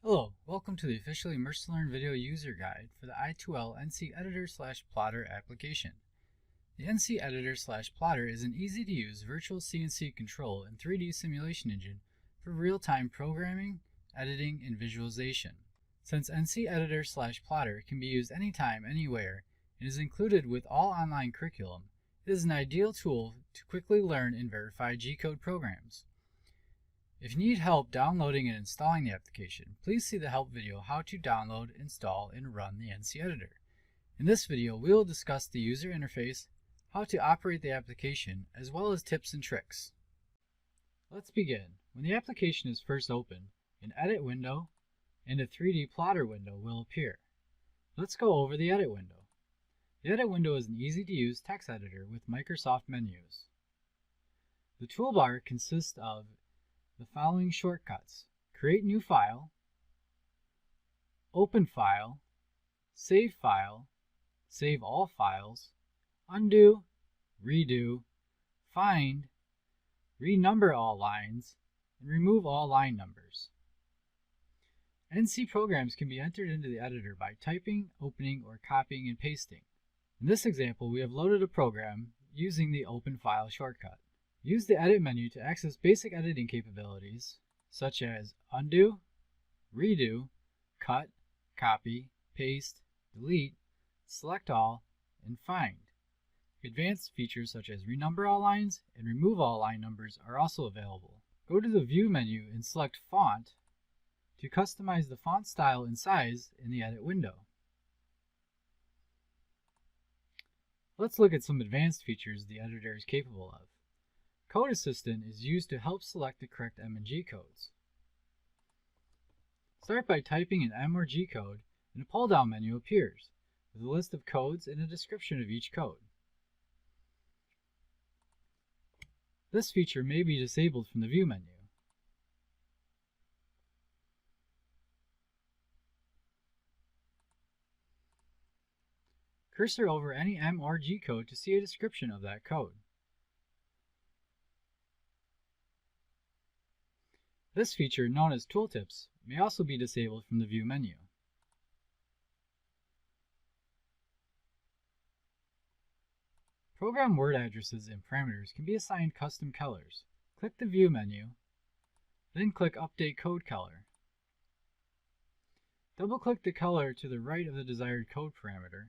Hello, welcome to the official Immerse2learn video user guide for the I2L NC Editor / Plotter application. The NC Editor / Plotter is an easy-to-use virtual CNC control and 3D simulation engine for real-time programming, editing, and visualization. Since NC Editor / Plotter can be used anytime, anywhere, and is included with all online curriculum, it is an ideal tool to quickly learn and verify G-code programs. If you need help downloading and installing the application, please see the help video how to download, install, and run the NC Editor. In this video, we will discuss the user interface, how to operate the application, as well as tips and tricks. Let's begin. When the application is first opened, an Edit window and a 3D Plotter window will appear. Let's go over the Edit window. The Edit window is an easy-to-use text editor with Microsoft menus. The toolbar consists of the following shortcuts: Create New File, Open File, Save File, Save All Files, Undo, Redo, Find, Renumber All Lines, and Remove All Line Numbers. NC programs can be entered into the editor by typing, opening, or copying and pasting. In this example, we have loaded a program using the Open File shortcut. Use the Edit menu to access basic editing capabilities such as undo, redo, cut, copy, paste, delete, select all, and find. Advanced features such as renumber all lines and remove all line numbers are also available. Go to the View menu and select Font to customize the font style and size in the Edit window. Let's look at some advanced features the editor is capable of. Code Assistant is used to help select the correct M and G codes. Start by typing an M or G code, and a pull-down menu appears with a list of codes and a description of each code. This feature may be disabled from the View menu. Cursor over any M or G code to see a description of that code. This feature, known as Tooltips, may also be disabled from the View menu. Program word addresses and parameters can be assigned custom colors. Click the View menu, then click Update Code Color. Double-click the color to the right of the desired code parameter.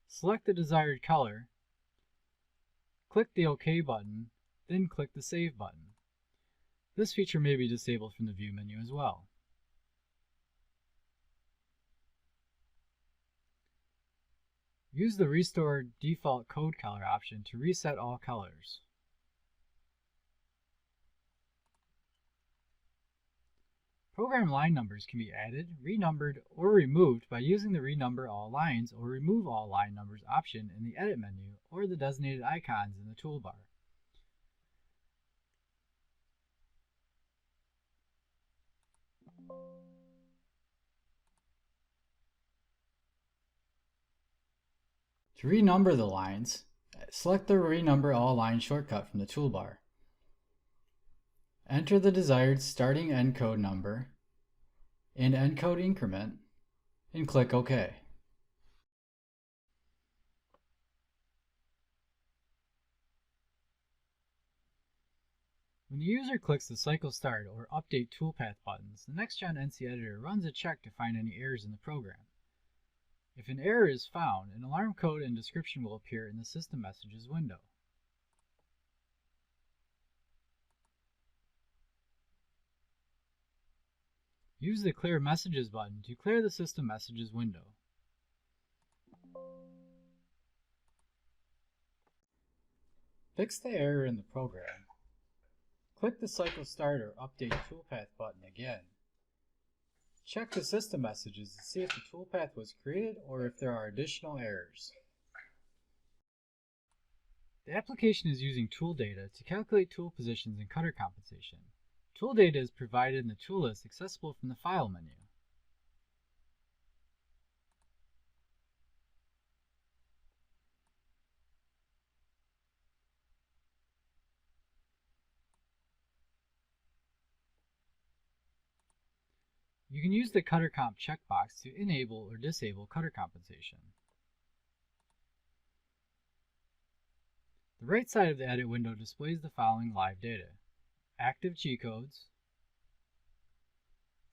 Select the desired color, click the OK button, then click the Save button. This feature may be disabled from the View menu as well. Use the Restore Default Code Color option to reset all colors. Program line numbers can be added, renumbered, or removed by using the Renumber All Lines or Remove All Line Numbers option in the Edit menu or the designated icons in the toolbar. To renumber the lines, select the Renumber All Lines shortcut from the toolbar. Enter the desired starting encode number and encode increment, and click OK. When the user clicks the Cycle Start or Update Toolpath buttons, the Nexgen NC Editor runs a check to find any errors in the program. If an error is found, an alarm code and description will appear in the System Messages window. Use the Clear Messages button to clear the System Messages window. Fix the error in the program. Click the Cycle Start or Update Toolpath button again. Check the system messages to see if the toolpath was created or if there are additional errors. The application is using tool data to calculate tool positions and cutter compensation. Tool data is provided in the tool list accessible from the File menu. You can use the Cutter Comp checkbox to enable or disable cutter compensation. The right side of the edit window displays the following live data: active G-codes,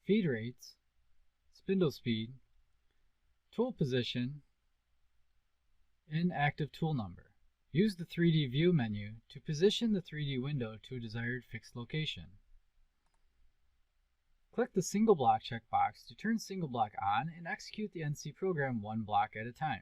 feed rates, spindle speed, tool position, and active tool number. Use the 3D View menu to position the 3D window to a desired fixed location. Click the Single Block checkbox to turn Single Block on and execute the NC program one block at a time.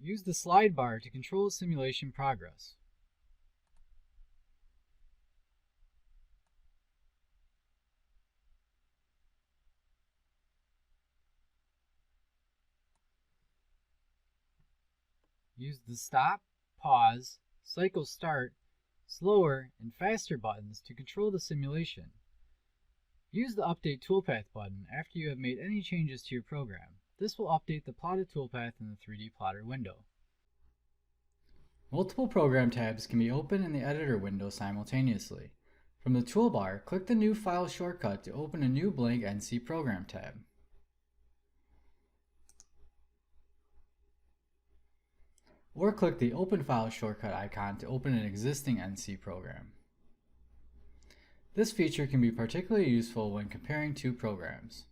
Use the slide bar to control simulation progress. Use the stop, pause, cycle start, slower, and faster buttons to control the simulation. Use the Update Toolpath button after you have made any changes to your program. This will update the plotted toolpath in the 3D plotter window. Multiple program tabs can be opened in the editor window simultaneously. From the toolbar, click the New File shortcut to open a new blank NC Program tab. Or click the Open File shortcut icon to open an existing NC program. This feature can be particularly useful when comparing two programs.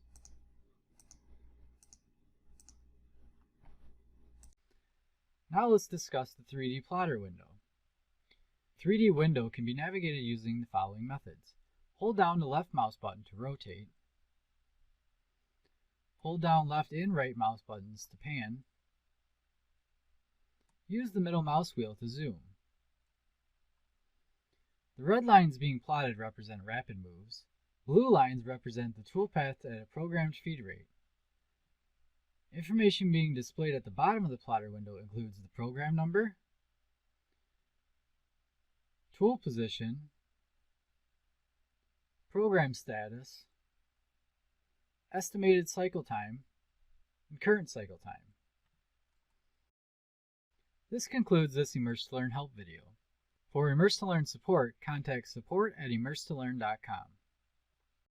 Now let's discuss the 3D plotter window. 3D window can be navigated using the following methods. Hold down the left mouse button to rotate. Hold down left and right mouse buttons to pan. Use the middle mouse wheel to zoom. The red lines being plotted represent rapid moves. Blue lines represent the toolpath at a programmed feed rate. Information being displayed at the bottom of the plotter window includes the program number, tool position, program status, estimated cycle time, and current cycle time. This concludes this Immerse2learn help video. For Immerse2learn support, contact support@immerse2learn.com.